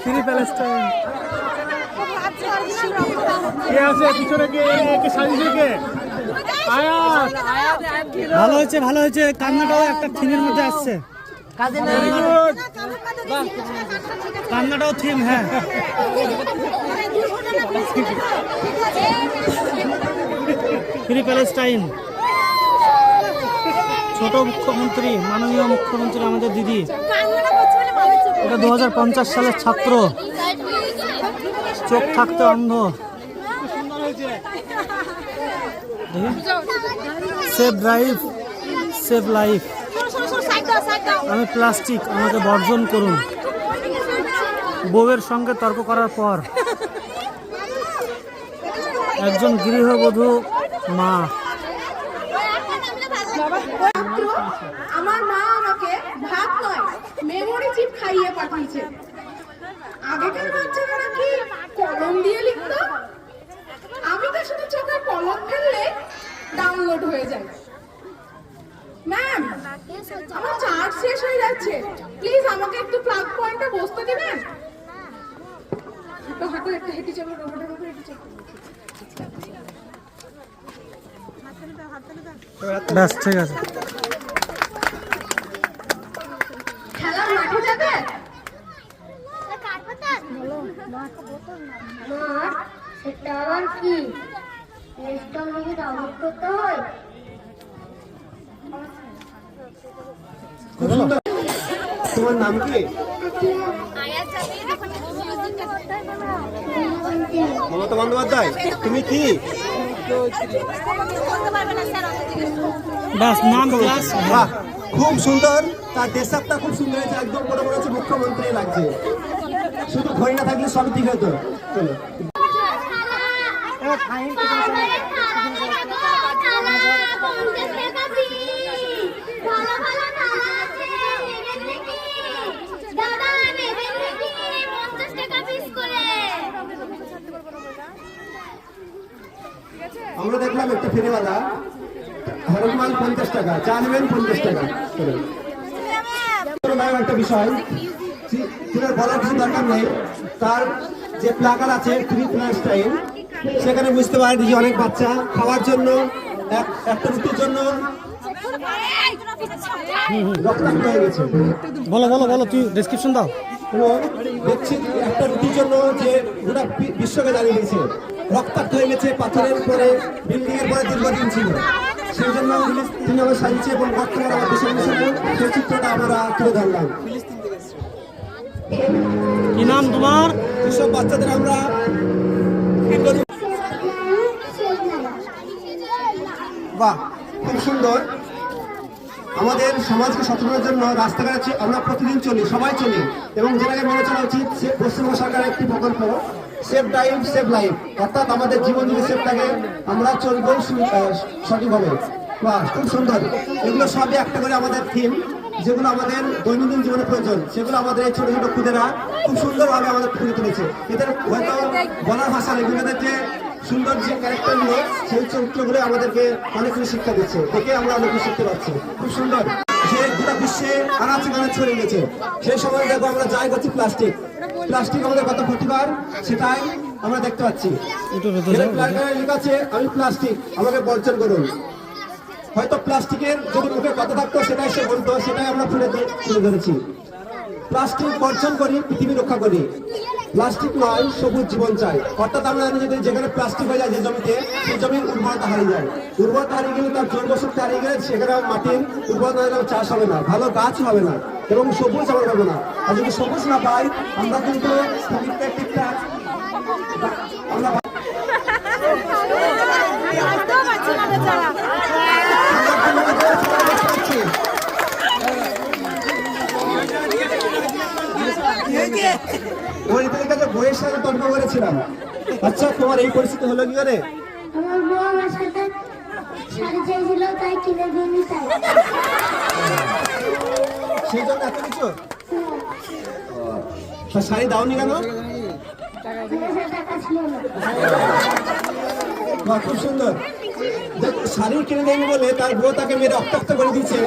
Free Palestine কে আছে পিছনে? কে সাজিয়েছে? কে? আয়াত। ভালো হয়েছে, ভালো হয়েছে। কান্নাটাও একটা থিমের মধ্যে আসছে। কান্নাটাও থিম। হ্যাঁ, ফ্রি প্যালেস্টাইন। ছোট মুখ্যমন্ত্রী, মাননীয় মুখ্যমন্ত্রী আমাদের দিদি। এটা 2050 সালের ছাত্র, চোখ থাকতে অন্ধ। Save drive, save life. আমি প্লাস্টিক, আমাকে বর্জন করুন। বউয়ের সঙ্গে তর্ক করার পর একজন গৃহবধূ মা। আমার মা আমাকে ভাত নয় মেমোরি চিপ খাইয়ে পাঠিয়েছে। আগেকার বাচ্চারা কি কলম দিয়ে লিখতো? আমি তো শুধু চোখে কলম ফেললে ডাউনলোড হয়ে যায়। ম্যাম, আমার চার্জ শেষ হয়ে যাচ্ছে, প্লিজ আমাকে একটু প্লাগ পয়েন্টে বসতে দিবেন? হাঁটো হাঁটো, একটু হেঁটে চলো, রোবটের মতো হেঁটে চলো। ব্যাস, ঠিক আছে। খেলার মাঠে যাবে? সেটা আবার কি? ইনস্টল নাকি ডাউনলোড করতে হয়? তোমার নাম কি? মমতা বন্দ্যোপাধ্যায়। তুমি কি? ব্যাস, নাম ক্লাস। বাহ, খুব সুন্দর। তার দেশাপটা খুব সুন্দর হয়েছে, একদম মনে হচ্ছে মুখ্যমন্ত্রী লাগছে। শুধু ঘড়ি না থাকলে সব ঠিক হতো। চলো। আমরা দেখলাম একটা ফেরিওয়ালা হরমাল 50 টাকা, চা নেবেন 50 টাকা। একটা বিষয় বলার কিছু দরকার নেই। তার যে প্লাকার আছে ফ্রি প্যালেস্টাইন, সেখানে বুঝতে পারেন যে অনেক বাচ্চা খাওয়ার জন্য, একটা রুটির জন্য রক্তাক্ত হয়ে গেছে। বলো বলো বলো, তুই ডেসক্রিপশন দাও। দেখছি একটা রুটির জন্য যে গোটা বিশ্বকে দাঁড়িয়ে দিয়েছে, রক্তাক্ত হয়ে গেছে, পাথরের উপরে, বিল্ডিং এর পরে দীর্ঘদিন ছিল। সেই জন্য তিনি আমার সাজিয়েছে এবং বর্তমানে আমার দেশের মিশনে সেই চিত্রটা আমরা তুলে ধরলাম। কি নাম তোমার? এসব বাচ্চাদের আমরা বাহ, খুব সুন্দর। আমাদের সমাজকে সচেতনের জন্য রাস্তাঘাটে আমরা প্রতিদিন চলি, সবাই চলি, এবং যেটাকে মেনে চলা উচিত পশ্চিমবঙ্গ সরকারের একটি প্রকল্প সেভ ড্রাইভ, সেভ লাইফ। অর্থাৎ আমাদের জীবন যদি সেভ থাকে, আমরা চলবো সঠিকভাবে। বাহ, খুব সুন্দর। এগুলো সবই একটা করে আমাদের থিম, যেগুলো আমাদের দৈনন্দিন জীবনে প্রয়োজন, সেগুলো আমাদের এই ছোট ছোট খুদেরা খুব সুন্দরভাবে আমাদের ফুটে তুলেছে। এদের হয়তো বলার ভাষা নেই, এদের যে সুন্দর যে ক্যারেক্টারগুলো, সেই চরিত্রগুলো আমাদেরকে অনেক কিছু শিক্ষা দিচ্ছে, দেখে আমরা অনেক কিছু শিখতে পারছি। খুব সুন্দর। যে গোটা বিশ্বে আনাচে কানাচে ছড়িয়ে গেছে, সেই সময় দেখো আমরা যাই করছি প্লাস্টিক। প্লাস্টিক আমাদের কত ক্ষতিকর সেটাই আমরা দেখতে পাচ্ছি। লেখা আছে, আমি প্লাস্টিক, আমাকে বর্জন করুন। হয়তো প্লাস্টিকের যদি মুখে কথা থাকতো সেটাই সে বলতো, সেটাই আমরা তুলে ধরেছি। প্লাস্টিক বর্জন করি, পৃথিবী রক্ষা করি। প্লাস্টিক নয়, সবুজ জীবন চাই। অর্থাৎ আমরা জানি যদি যেখানে প্লাস্টিক হয়ে যায় যে জমিতে, সেই জমির উর্বরতা হারিয়ে যায়। উর্বরতা হারিয়ে গেলে, তার জৈব শক্তি হারিয়ে গেলে, সেখানে মাটির উর্বরতা হয়ে গেলে চাষ হবে না, ভালো গাছ হবে না, এবং সবুজ আমরা পাবো না। আর যদি সবুজ না পাই, আমরা কিন্তু আমরা বইয়ের সাথে তর্ক করেছিলাম। আচ্ছা, তোমার এই পরিস্থিতি হলো কি করে? আমার বউ আমার সাথে শাড়ি চাইছিল, তাই কিনে দিইনি। তাই সেই জন্য এত কিছু শাড়ি দাওনি কেন? টাকা ছিল না। খুব সুন্দর। শাড়ি কিনে দেয়নি বলে তার বউ তাকে মেরে রক্তাক্ত করে দিচ্ছে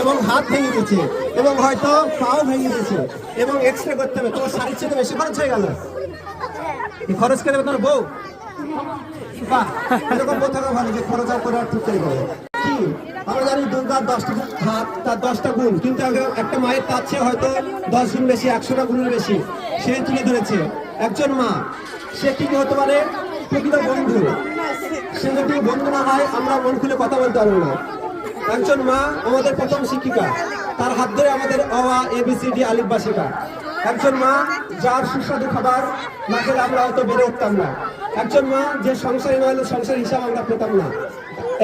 এবং হাত ভেঙে দিচ্ছে এবং হয়তো পাও ভেঙে দিচ্ছে এবং এক্সরে করতে হবে। তোমার শাড়ির চেয়ে বেশি খরচ হয়ে গেল। এই খরচ কে দেবে? তোমার বউ। বাহ, এরকম বউ থাকা ভালো যে খরচ আর করে ঠিক করে দেবে। কি আমরা জানি দুর্গার 10টা হাত, তার 10টা গুণ, কিন্তু একটা মায়ের তার চেয়ে হয়তো 10 গুণ বেশি, 100টা গুণের বেশি সে তুলে ধরেছে। একজন মা সে কি হতে পারে? প্রকৃত বন্ধু। সে যদি বন্ধু না হয় আমরা মন খুলে কথা বলতে পারবো না। একজন মা আমাদের প্রথম শিক্ষিকা, তার হাত ধরে আমাদের অ আ ABCD আলিফ বা শেখা। একজন মা যার সুস্বাদু খাবার না খেলে আমরা হয়তো বেড়ে উঠতাম না। একজন মা যে সংসারী না হলে সংসার হিসাব আমরা পেতাম না।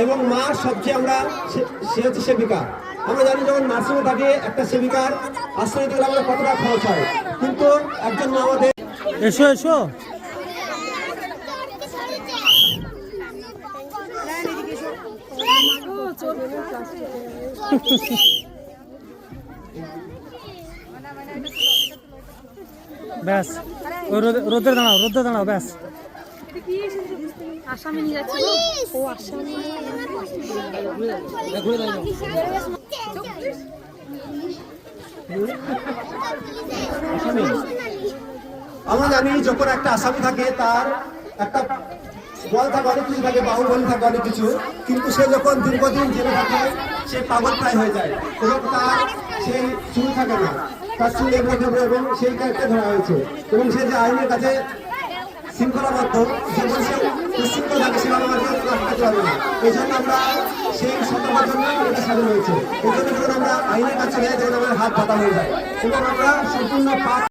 এবং মা সবচেয়ে সে হচ্ছে সেবিকা। আমরা জানি যখন নার্সিংয়ে থাকে একটা সেবিকার আশ্রয় দিলে আমরা কত টাকা খরচ হয়, কিন্তু একজন মা আমাদের এসো এসো। ব্যাস, ওই রোদে দাঁড়াও ব্যাস। আসামি নিয়ে যাচ্ছে ও আসামি আমরা জানি যখন একটা আসামি থাকে তার একটা বল থাকে, অনেক কিছু থাকে, বাহুবলী থাকে অনেক কিছু, কিন্তু সে যখন দীর্ঘদিন জেলে থাকে সে পাগল প্রায় হয়ে যায় এবং তার সেই চুল থাকে না, তার চুল এবড়ে খেবড়ে এবং সেই ক্যারেক্টার ধরা হয়েছে এবং সে যে আইনের কাছে শৃঙ্খলাবদ্ধ, যেমন সে উচ্ছৃঙ্খল থাকে সেভাবে আমাকে রাখতে পারবে না। এই জন্য আমরা সেই সতর্কের জন্য এটা স্বাধীন হয়েছে। এই জন্য যখন আমরা আইনের কাছে যাই তখন আমাদের হাত বাঁধা হয়ে যায় এবং আমরা সম্পূর্ণ